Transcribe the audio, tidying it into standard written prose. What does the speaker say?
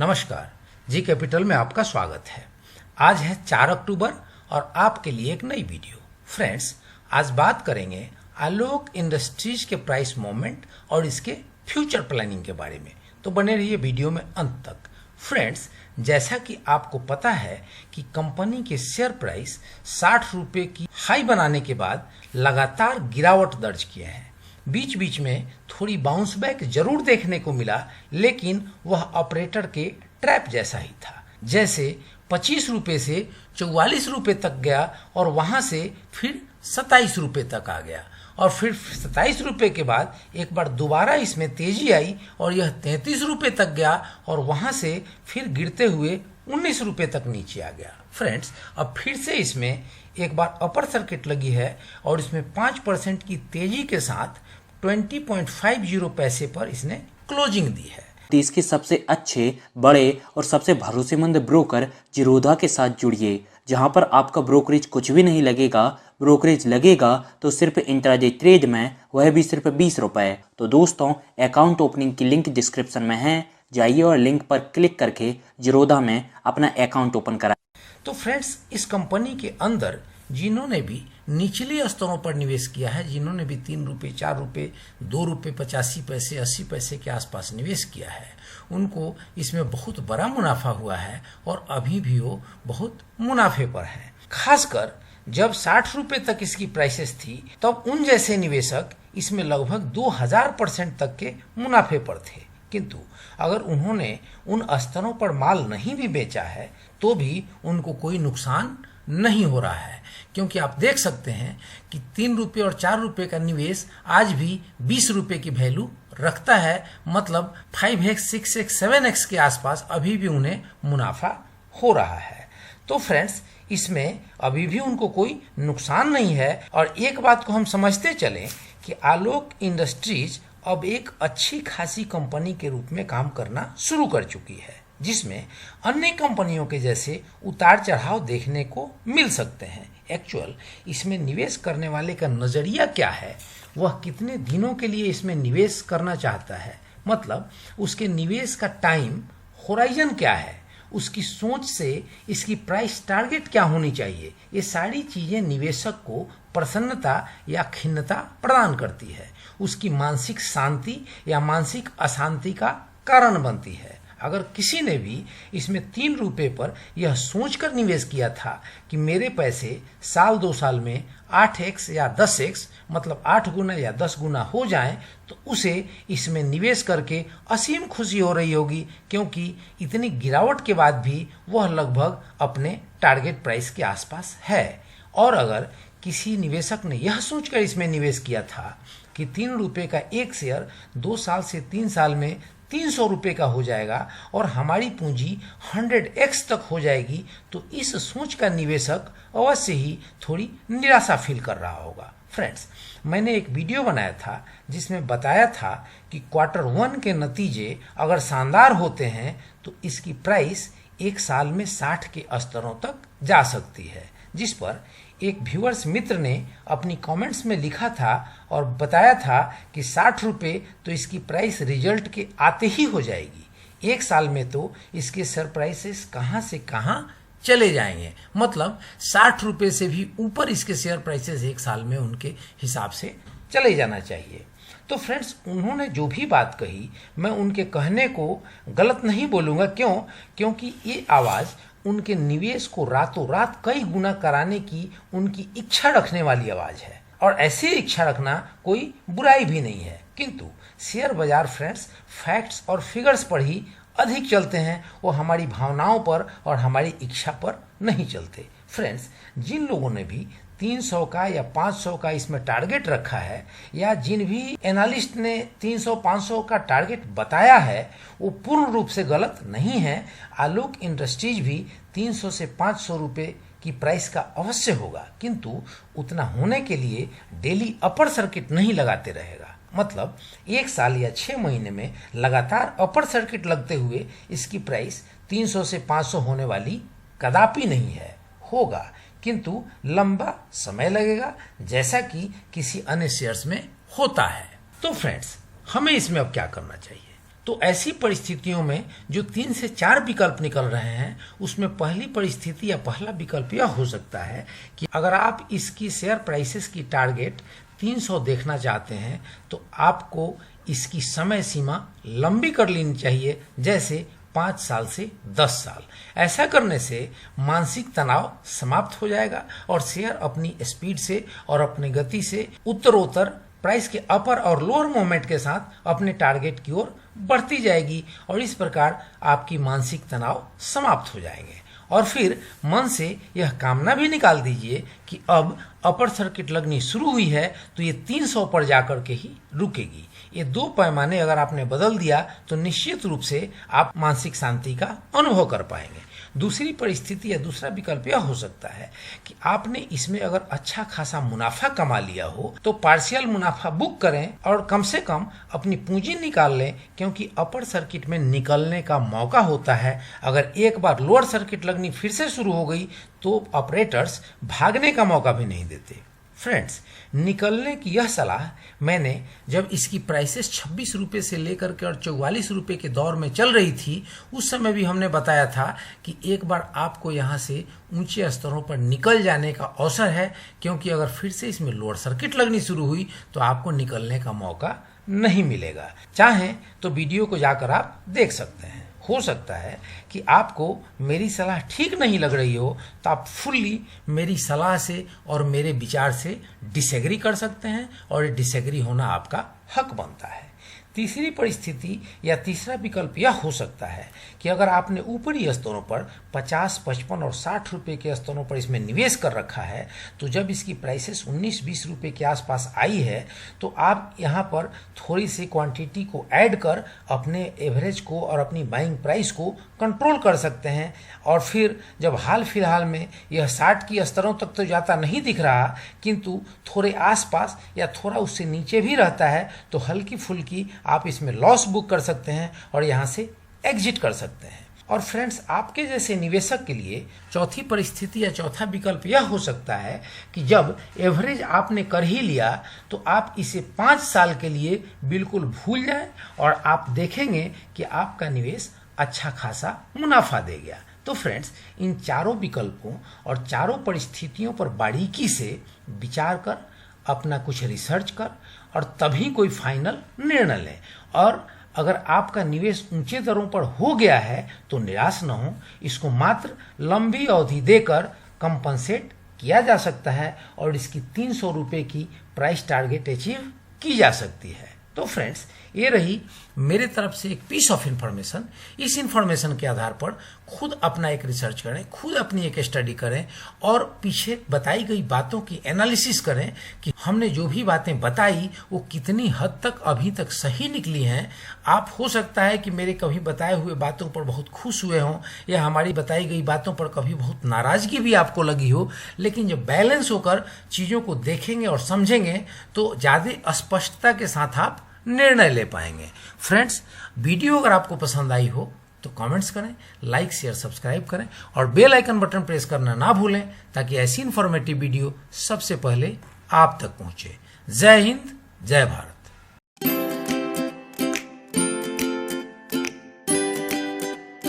नमस्कार, G capital में आपका स्वागत है। आज है 4 अक्टूबर और आपके लिए एक नई वीडियो। फ्रेंड्स, आज बात करेंगे आलोक इंडस्ट्रीज के प्राइस मूवमेंट और इसके फ्यूचर प्लानिंग के बारे में, तो बने रहिए वीडियो में अंत तक। फ्रेंड्स, जैसा कि आपको पता है कि कंपनी के शेयर प्राइस 60 रुपये की हाई बनाने के बाद लगातार गिरावट दर्ज किए हैं। बीच बीच में थोड़ी बाउंस बैक जरूर देखने को मिला, लेकिन वह ऑपरेटर के ट्रैप जैसा ही था। जैसे 25 रुपये से 44 रुपये तक गया और वहां से फिर 27 रुपये तक आ गया और फिर 27 रुपये के बाद एक बार दोबारा इसमें तेजी आई और यह 33 रुपये तक गया और वहां से फिर गिरते हुए 19 रुपये तक नीचे आ गया। फ्रेंड्स, अब फिर से इसमें एक बार अपर सर्किट लगी है और इसमें 5% की तेजी के साथ 20.50 पैसे पर इसने क्लोजिंग दी है। देश के सबसे अच्छे, बड़े और सबसे भरोसेमंद ब्रोकर जिरोधा के साथ जुड़िए, जहां पर आपका ब्रोकरेज कुछ भी नहीं लगेगा। ब्रोकरेज लगेगा तो सिर्फ इंट्राडे ट्रेड में, वह भी सिर्फ 20 रुपए। तो दोस्तों, अकाउंट ओपनिंग की लिंक डिस्क्रिप्शन में है, जाइए और लिंक पर क्लिक करके जिरोधा में अपना अकाउंट ओपन कराएं। तो फ्रेंड्स, इस कंपनी के अंदर जिन्होंने भी निचले स्तरों पर निवेश किया है, जिन्होंने भी 3 रुपये, 4 रुपये, 2 रुपये 85 पैसे, 80 पैसे के आसपास निवेश किया है, उनको इसमें बहुत बड़ा मुनाफा हुआ है और अभी भी वो बहुत मुनाफे पर है। खासकर जब 60 रुपये तक इसकी प्राइसेस थी, तब उन जैसे निवेशक इसमें लगभग 2000% तक के मुनाफे पर थे। किंतु अगर उन्होंने उन स्तरों पर माल नहीं भी बेचा है तो भी उनको कोई नुकसान नहीं हो रहा है, क्योंकि आप देख सकते हैं कि 3 रुपये और 4 रुपये का निवेश आज भी 20 रुपये की वैल्यू रखता है। मतलब 5x, 6x, 7x के आसपास अभी भी उन्हें मुनाफा हो रहा है। तो फ्रेंड्स, इसमें अभी भी उनको कोई नुकसान नहीं है। और एक बात को हम समझते चलें कि आलोक इंडस्ट्रीज अब एक अच्छी खासी कंपनी के रूप में काम करना शुरू कर चुकी है, जिसमें अन्य कंपनियों के जैसे उतार चढ़ाव देखने को मिल सकते हैं। एक्चुअल इसमें निवेश करने वाले का नजरिया क्या है, वह कितने दिनों के लिए इसमें निवेश करना चाहता है, मतलब उसके निवेश का टाइम होराइजन क्या है, उसकी सोच से इसकी प्राइस टारगेट क्या होनी चाहिए, ये सारी चीजें निवेशक को प्रसन्नता या खिन्नता प्रदान करती है, उसकी मानसिक शांति या मानसिक अशांति का कारण बनती है। अगर किसी ने भी इसमें 3 रुपये पर यह सोचकर निवेश किया था कि मेरे पैसे साल 2 साल में 8x या 10x, मतलब 8 गुना या 10 गुना हो जाएं, तो उसे इसमें निवेश करके असीम खुशी हो रही होगी, क्योंकि इतनी गिरावट के बाद भी वह लगभग अपने टारगेट प्राइस के आसपास है। और अगर किसी निवेशक ने यह सोचकर इसमें निवेश किया था कि 3 रुपये का एक शेयर 2 साल से 3 साल में 300 रुपये का हो जाएगा और हमारी पूंजी 100x तक हो जाएगी, तो इस सोच का निवेशक अवश्य ही थोड़ी निराशा फील कर रहा होगा। फ्रेंड्स, मैंने एक वीडियो बनाया था जिसमें बताया था कि Q1 के नतीजे अगर शानदार होते हैं तो इसकी प्राइस एक साल में 60 के स्तरों तक जा सकती है, जिस पर एक व्यूअर्स मित्र ने अपनी कमेंट्स में लिखा था और बताया था कि 60 रुपये तो इसकी प्राइस रिजल्ट के आते ही हो जाएगी, एक साल में तो इसके शेयर प्राइसेस कहां से कहां चले जाएंगे, मतलब 60 रुपये से भी ऊपर इसके शेयर प्राइसेस एक साल में उनके हिसाब से चले जाना चाहिए। तो फ्रेंड्स, उन्होंने जो भी बात कही, मैं उनके कहने को गलत नहीं बोलूँगा। क्योंकि ये आवाज़ उनके निवेश को रातों रात कई गुना कराने की उनकी इच्छा रखने वाली आवाज़ है, और ऐसी इच्छा रखना कोई बुराई भी नहीं है। किंतु शेयर बाजार फ्रेंड्स फैक्ट्स और फिगर्स पर ही अधिक चलते हैं, वो हमारी भावनाओं पर और हमारी इच्छा पर नहीं चलते। फ्रेंड्स, जिन लोगों ने भी 300 का या 500 का इसमें टारगेट रखा है, या जिन भी एनालिस्ट ने 300-500 का टारगेट बताया है, वो पूर्ण रूप से गलत नहीं है। आलोक इंडस्ट्रीज भी 300 से 500 रुपये की प्राइस का अवश्य होगा, किंतु उतना होने के लिए डेली अपर सर्किट नहीं लगाते रहेगा। मतलब 1 साल या 6 महीने में लगातार अपर सर्किट लगते हुए इसकी प्राइस 300 से 500 होने वाली कदापि नहीं है। होगा, किंतु लंबा समय लगेगा, जैसा कि किसी अन्य शेयर्स में होता है। तो फ्रेंड्स, हमें इसमें अब क्या करना चाहिए? तो ऐसी परिस्थितियों में जो 3 से 4 विकल्प निकल रहे हैं, उसमें पहली परिस्थिति या पहला विकल्प यह हो सकता है कि अगर आप इसकी शेयर प्राइसेस की टारगेट 300 देखना चाहते हैं तो आपको इसकी समय सीमा लंबी कर लेनी चाहिए, जैसे 5 साल से 10 साल। ऐसा करने से मानसिक तनाव समाप्त हो जाएगा और शेयर अपनी स्पीड से और अपनी गति से उत्तरोत्तर प्राइस के अपर और लोअर मूवमेंट के साथ अपने टारगेट की ओर बढ़ती जाएगी और इस प्रकार आपकी मानसिक तनाव समाप्त हो जाएंगे। और फिर मन से यह कामना भी निकाल दीजिए कि अब अपर सर्किट लगनी शुरू हुई है तो ये 300 पर जाकर के ही रुकेगी। ये 2 पैमाने अगर आपने बदल दिया तो निश्चित रूप से आप मानसिक शांति का अनुभव कर पाएंगे। दूसरी परिस्थिति या दूसरा विकल्प यह हो सकता है कि आपने इसमें अगर अच्छा खासा मुनाफा कमा लिया हो तो पार्शियल मुनाफा बुक करें और कम से कम अपनी पूंजी निकाल लें, क्योंकि अपर सर्किट में निकलने का मौका होता है। अगर एक बार लोअर सर्किट लगनी फिर से शुरू हो गई तो ऑपरेटर्स भागने का मौका भी नहीं देते। फ्रेंड्स, निकलने की यह सलाह मैंने जब इसकी प्राइसेस 26 रुपये से लेकर के और 44 रुपये के दौर में चल रही थी, उस समय भी हमने बताया था कि एक बार आपको यहाँ से ऊंचे स्तरों पर निकल जाने का अवसर है, क्योंकि अगर फिर से इसमें लोअर सर्किट लगनी शुरू हुई तो आपको निकलने का मौका नहीं मिलेगा। चाहें तो वीडियो को जाकर आप देख सकते हैं। हो सकता है कि आपको मेरी सलाह ठीक नहीं लग रही हो तो आप फुल्ली मेरी सलाह से और मेरे विचार से डिसएग्री कर सकते हैं और डिसएग्री होना आपका हक बनता है। तीसरी परिस्थिति या तीसरा विकल्प यह हो सकता है कि अगर आपने ऊपरी स्तरों पर 50, 55 और 60 रुपये के स्तरों पर इसमें निवेश कर रखा है, तो जब इसकी प्राइसेस 19-20 रुपये के आसपास आई है तो आप यहाँ पर थोड़ी सी क्वांटिटी को ऐड कर अपने एवरेज को और अपनी बाइंग प्राइस को कंट्रोल कर सकते हैं। और फिर जब हाल फिलहाल में यह 60 की स्तरों तक तो जाता नहीं दिख रहा, किंतु थोड़े आसपास या थोड़ा उससे नीचे भी रहता है, तो हल्की फुल्की आप इसमें लॉस बुक कर सकते हैं और यहाँ से एग्जिट कर सकते हैं। और फ्रेंड्स, आपके जैसे निवेशक के लिए चौथी परिस्थिति या चौथा विकल्प यह हो सकता है कि जब एवरेज आपने कर ही लिया तो आप इसे 5 साल के लिए बिल्कुल भूल जाएं और आप देखेंगे कि आपका निवेश अच्छा खासा मुनाफा दे गया। तो फ्रेंड्स, इन चारों विकल्पों और चारों परिस्थितियों पर बारीकी से विचार कर, अपना कुछ रिसर्च कर और तभी कोई फाइनल निर्णय लें। और अगर आपका निवेश ऊंचे दरों पर हो गया है तो निराश न हो, इसको मात्र लंबी अवधि देकर कंपनसेट किया जा सकता है और इसकी 300 रुपये की प्राइस टारगेट अचीव की जा सकती है। तो फ्रेंड्स, ये रही मेरे तरफ से एक पीस ऑफ इंफॉर्मेशन। इस इंफॉर्मेशन के आधार पर खुद अपना एक रिसर्च करें, खुद अपनी एक स्टडी करें और पीछे बताई गई बातों की एनालिसिस करें कि हमने जो भी बातें बताई वो कितनी हद तक अभी तक सही निकली हैं। आप हो सकता है कि मेरे कभी बताए हुए बातों पर बहुत खुश हुए हों या हमारी बताई गई बातों पर कभी बहुत नाराजगी भी आपको लगी हो, लेकिन जब बैलेंस होकर चीज़ों को देखेंगे और समझेंगे तो ज़्यादा स्पष्टता के साथ आप निर्णय ले पाएंगे। फ्रेंड्स, वीडियो अगर आपको पसंद आई हो तो कमेंट्स करें, लाइक, शेयर, सब्सक्राइब करें और बेल आइकन बटन प्रेस करना ना भूलें ताकि ऐसी इंफॉर्मेटिव वीडियो सबसे पहले आप तक पहुंचे। जय हिंद, जय भारत।